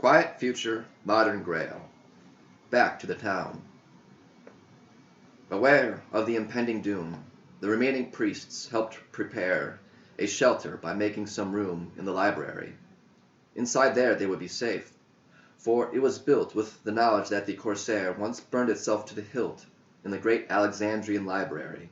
Quiet future, modern Grail. Back to the town. Aware of the impending doom, the remaining priests helped prepare a shelter by making some room in the library. Inside there they would be safe, for it was built with the knowledge that the Corsair once burned itself to the hilt in the great Alexandrian library,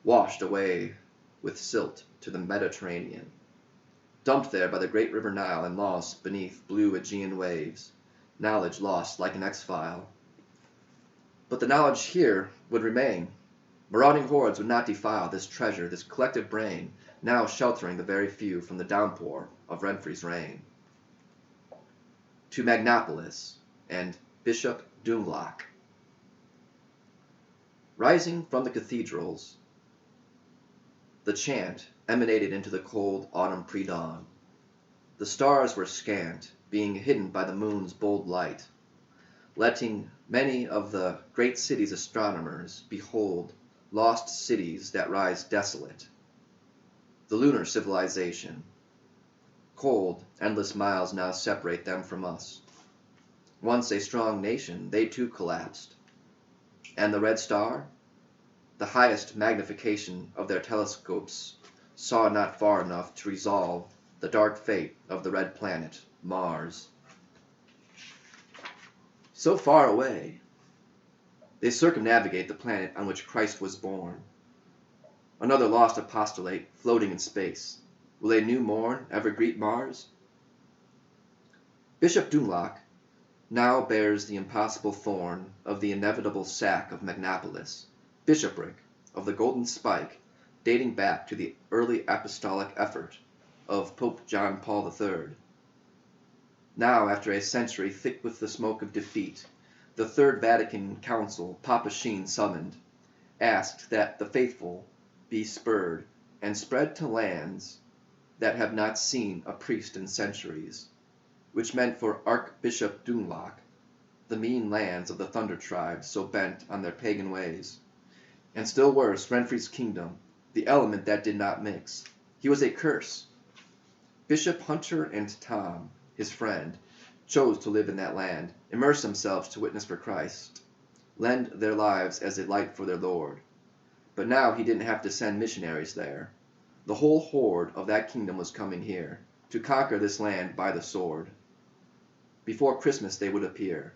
washed away with silt to the Mediterranean, dumped there by the great river Nile and lost beneath blue Aegean waves, knowledge lost like an X-file. But the knowledge here would remain. Marauding hordes would not defile this treasure, this collective brain, now sheltering the very few from the downpour of Renfrey's reign. To Magnopolis and Bishop Doomlock. Rising from the cathedrals, the chant emanated into the cold autumn pre-dawn. The stars were scant, being hidden by the moon's bold light, letting many of the great city's astronomers behold lost cities that rise desolate. The lunar civilization. Cold, endless miles now separate them from us. Once a strong nation, they too collapsed. And the red star? The highest magnification of their telescopes saw not far enough to resolve the dark fate of the red planet, Mars. So far away, they circumnavigate the planet on which Christ was born. Another lost apostolate floating in space. Will a new morn ever greet Mars? Bishop Doomlock now bears the impossible thorn of the inevitable sack of Magnopolis, bishopric of the golden spike dating back to the early apostolic effort of Pope John Paul III. Now, after a century thick with the smoke of defeat, the Third Vatican Council Papa Sheen summoned, asked that the faithful be spurred and spread to lands that have not seen a priest in centuries, which meant for Archbishop Doomlock the mean lands of the Thunder tribes so bent on their pagan ways, and still worse, Renfrey's kingdom, the element that did not mix. He was a curse. Bishop Hunter and Tom, his friend, chose to live in that land, immerse themselves to witness for Christ, lend their lives as a light for their Lord. But now he didn't have to send missionaries there. The whole horde of that kingdom was coming here, to conquer this land by the sword. Before Christmas they would appear.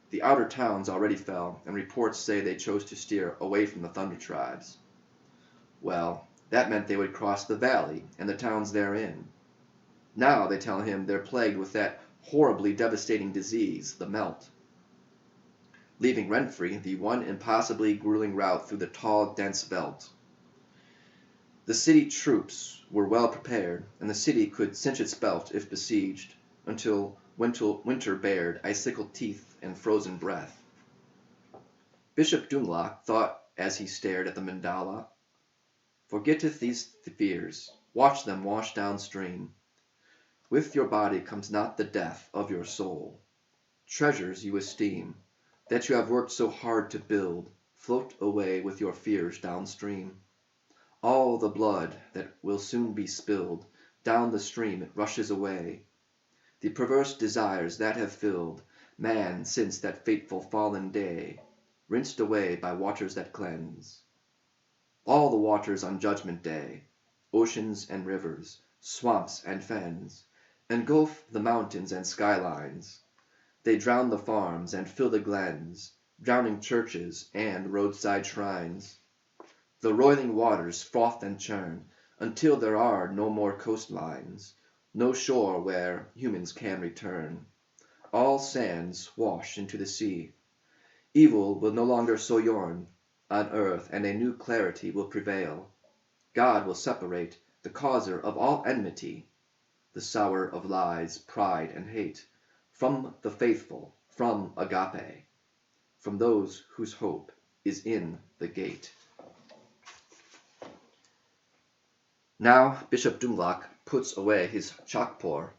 The outer towns already fell, and reports say they chose to steer away from the Thunder tribes. Well, that meant they would cross the valley and the towns therein. Now they tell him they're plagued with that horribly devastating disease, the melt, leaving Renfrey the one impossibly grueling route through the tall, dense belt. The city troops were well prepared, and the city could cinch its belt if besieged, until winter bared icicled teeth and frozen breath. Bishop Doomlock thought as he stared at the mandala, "Forgetteth these fears, watch them wash downstream. With your body comes not the death of your soul. Treasures you esteem, that you have worked so hard to build, float away with your fears downstream. All the blood that will soon be spilled, down the stream it rushes away. The perverse desires that have filled man since that fateful fallen day, rinsed away by waters that cleanse. All the waters on Judgment Day, oceans and rivers, swamps and fens, engulf the mountains and skylines. They drown the farms and fill the glens, drowning churches and roadside shrines. The roiling waters froth and churn, until there are no more coastlines, no shore where humans can return. All sands wash into the sea. Evil will no longer sojourn on earth, and a new clarity will prevail. God will separate the causer of all enmity, the sower of lies, pride, and hate, from the faithful, from agape, from those whose hope is in the gate." Now Bishop Doomlock puts away his chalk-pour.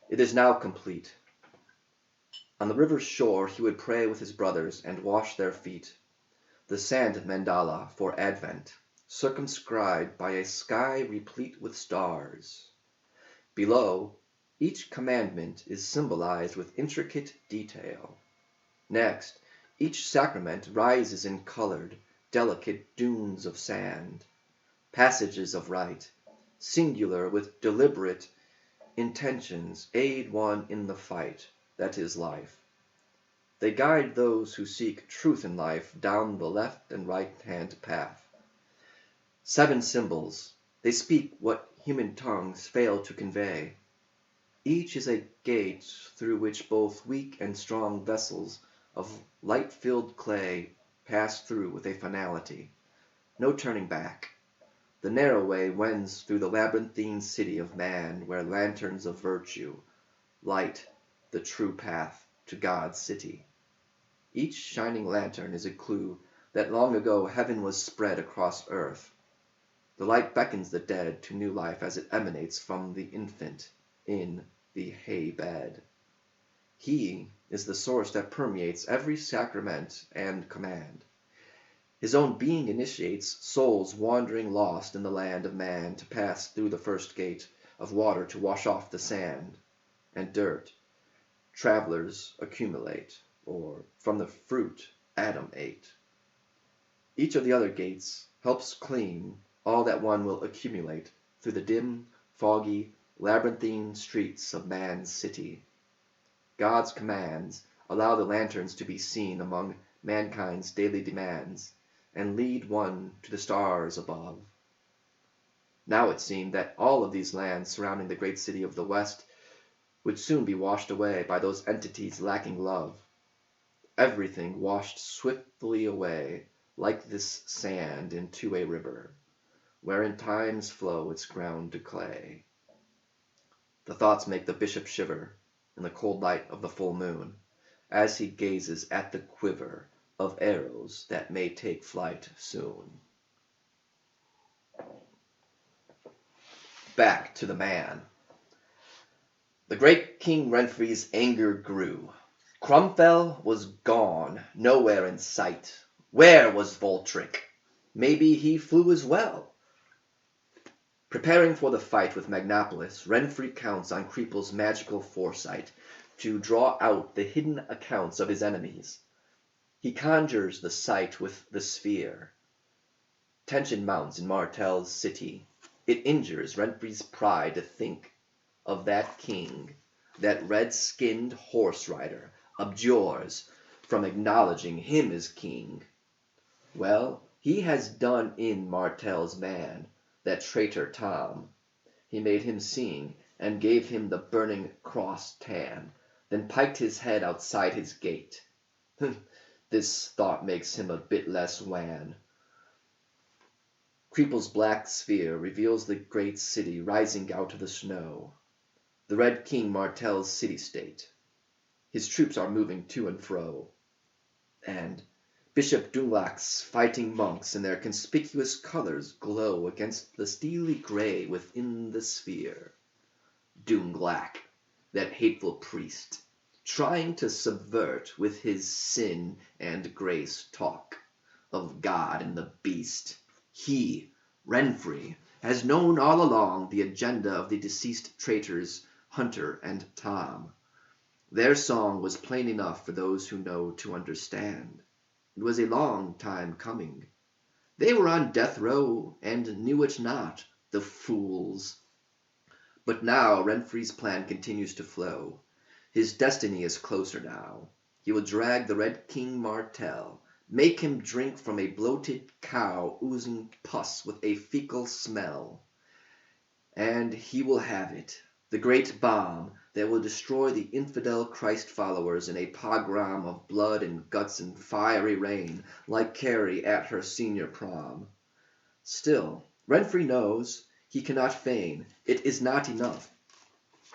It is now complete. On the river's shore he would pray with his brothers and wash their feet. The sand mandala for Advent, circumscribed by a sky replete with stars. Below, Each commandment is symbolized with intricate detail. Next, each sacrament rises in colored, delicate dunes of sand, passages of rite, singular with deliberate intentions, aid one in the fight that is life. They guide those who seek truth in life down the left and right-hand path. 7 symbols. They speak what human tongues fail to convey. Each is a gate through which both weak and strong vessels of light-filled clay pass through with a finality. No turning back. The narrow way wends through the labyrinthine city of man, where lanterns of virtue light the true path to God's city. Each shining lantern is a clue that long ago heaven was spread across earth. The light beckons the dead to new life as it emanates from the infant in the hay bed. He is the source that permeates every sacrament and command. His own being initiates souls wandering lost in the land of man to pass through the first gate of water to wash off the sand and dirt travelers accumulate, or from the fruit Adam ate. Each of the other gates helps clean all that one will accumulate through the dim, foggy, labyrinthine streets of man's city. God's commands allow the lanterns to be seen among mankind's daily demands, and lead one to the stars above. Now it seemed that all of these lands surrounding the great city of the West would soon be washed away by those entities lacking love. Everything washed swiftly away, like this sand into a river, where in time's flow it's ground to clay. The thoughts make the bishop shiver in the cold light of the full moon, as he gazes at the quiver of arrows that may take flight soon. Back to the man. The great King Renfrey's anger grew. Cromfell was gone, nowhere in sight. Where was Voltric? Maybe he flew as well. Preparing for the fight with Magnopolis, Renfrey counts on Creeple's magical foresight to draw out the hidden accounts of his enemies. He conjures the sight with the sphere. Tension mounts in Martell's city. It injures Renfrey's pride to think of that king, that red-skinned horse rider, abjures from acknowledging him as king. Well, he has done in Martell's man, that traitor Tom. He made him sing, and gave him the burning cross tan, then piked his head outside his gate. This thought makes him a bit less wan. Creeple's black sphere reveals the great city rising out of the snow. The Red King Martell's city-state. His troops are moving to and fro. And Bishop Dunlac's fighting monks in their conspicuous colors glow against the steely gray within the sphere. Dunglac, that hateful priest, trying to subvert with his sin and grace talk of God and the beast. He, Renfrey, has known all along the agenda of the deceased traitors Hunter and Tom. Their song was plain enough for those who know to understand. It was a long time coming. They were on death row and knew it not, the fools. But now Renfrey's plan continues to flow. His destiny is closer now. He will drag the Red King Martell, make him drink from a bloated cow oozing pus with a fecal smell. And he will have it, the great bomb that will destroy the infidel Christ followers in a pogrom of blood and guts and fiery rain, like Carrie at her senior prom. Still, Renfrey knows he cannot feign. It is not enough.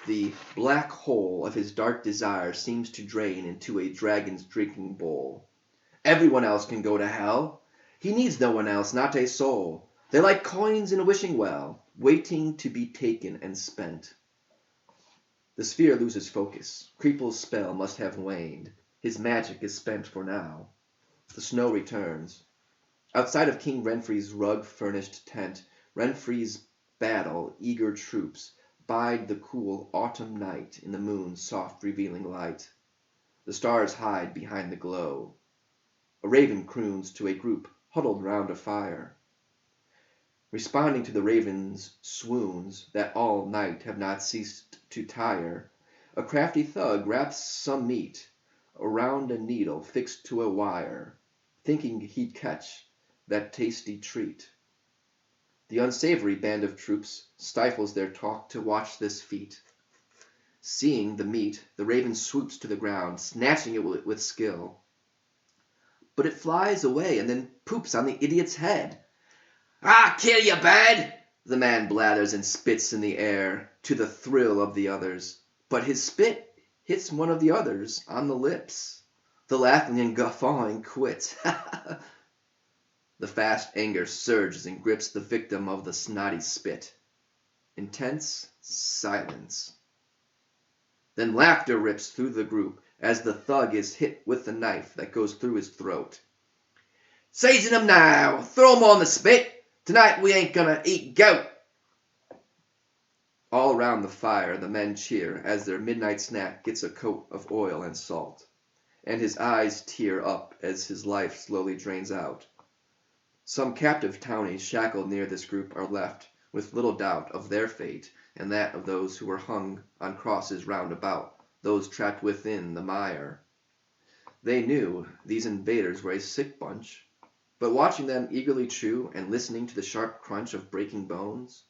The black hole of his dark desire seems to drain into a dragon's drinking bowl. Everyone else can go to hell. He needs no one else, not a soul. They're like coins in a wishing well, waiting to be taken and spent. The sphere loses focus. Creeple's spell must have waned. His magic is spent for now. The snow returns. Outside of King Renfrey's rug-furnished tent, Renfrey's battle eager troops bide the cool autumn night in the moon's soft revealing light. The stars hide behind the glow. A raven croons to a group huddled round a fire, responding to the raven's swoons that all night have not ceased to tire. A crafty thug wraps some meat around a needle fixed to a wire, thinking he'd catch that tasty treat. The unsavory band of troops stifles their talk to watch this feat. Seeing the meat, the raven swoops to the ground, snatching it with skill. But it flies away and then poops on the idiot's head. "Ah, kill you, bad!" the man blathers and spits in the air, to the thrill of the others. But his spit hits one of the others on the lips. The laughing and guffawing quit. The fast anger surges and grips the victim of the snotty spit. Intense silence. Then laughter rips through the group as the thug is hit with the knife that goes through his throat. "Season 'em now! Throw 'em on the spit! Tonight we ain't gonna eat goat!" All round the fire the men cheer as their midnight snack gets a coat of oil and salt, and his eyes tear up as his life slowly drains out. Some captive townies shackled near this group are left with little doubt of their fate and that of those who were hung on crosses round about, those trapped within the mire. They knew these invaders were a sick bunch, but watching them eagerly chew and listening to the sharp crunch of breaking bones,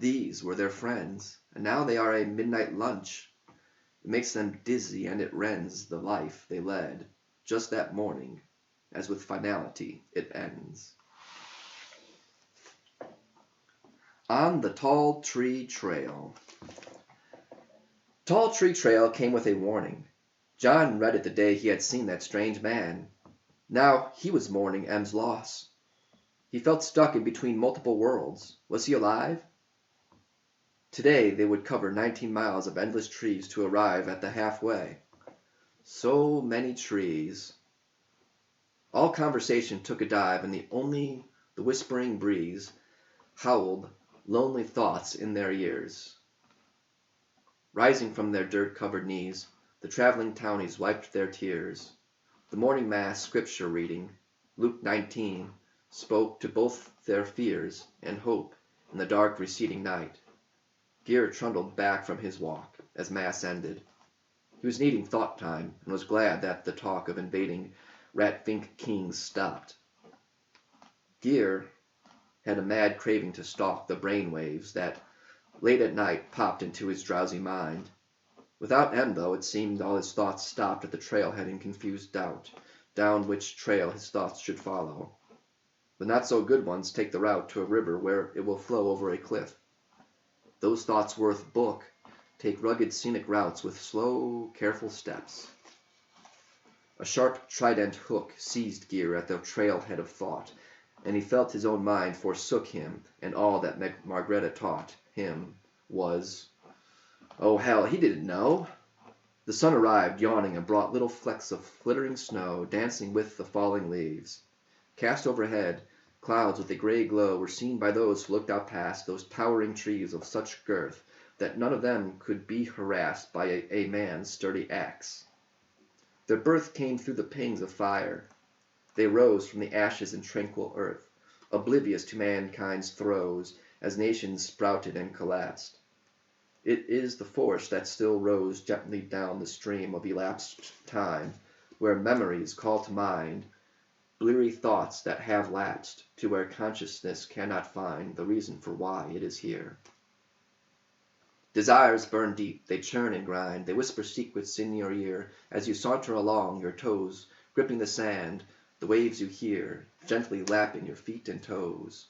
these were their friends, and now they are a midnight lunch. It makes them dizzy and it rends the life they led just that morning, as with finality it ends. On the Tall Tree Trail. Tall Tree Trail came with a warning. John read it the day he had seen that strange man. Now he was mourning M's loss. He felt stuck in between multiple worlds. Was he alive? Today they would cover 19 miles of endless trees to arrive at the halfway. So many trees. All conversation took a dive, and only the whispering breeze howled lonely thoughts in their ears. Rising from their dirt-covered knees, the traveling townies wiped their tears. The morning mass scripture reading, Luke 19, spoke to both their fears and hope in the dark receding night. Gear trundled back from his walk as mass ended. He was needing thought time and was glad that the talk of invading Rat-Fink kings stopped. Gear had a mad craving to stalk the brain waves that late at night popped into his drowsy mind. Without M, though, it seemed all his thoughts stopped at the trailhead in confused doubt, down which trail his thoughts should follow. The not-so-good ones take the route to a river where it will flow over a cliff. Those thoughts worth book take rugged scenic routes with slow, careful steps. A sharp trident hook seized Gear at the trailhead of thought, and he felt his own mind forsook him, and all that Margreta taught him was... Oh, hell, he didn't know. The sun arrived, yawning, and brought little flecks of flittering snow, dancing with the falling leaves. Cast overhead, clouds with a gray glow were seen by those who looked out past those towering trees of such girth that none of them could be harassed by a man's sturdy axe. Their birth came through the pangs of fire. They rose from the ashes in tranquil earth, oblivious to mankind's throes, as nations sprouted and collapsed. It is the force that still rose gently down the stream of elapsed time, where memories call to mind bleary thoughts that have lapsed, to where consciousness cannot find the reason for why it is here. Desires burn deep, they churn and grind, they whisper secrets in your ear, as you saunter along, your toes gripping the sand, the waves you hear, gently lapping your feet and toes.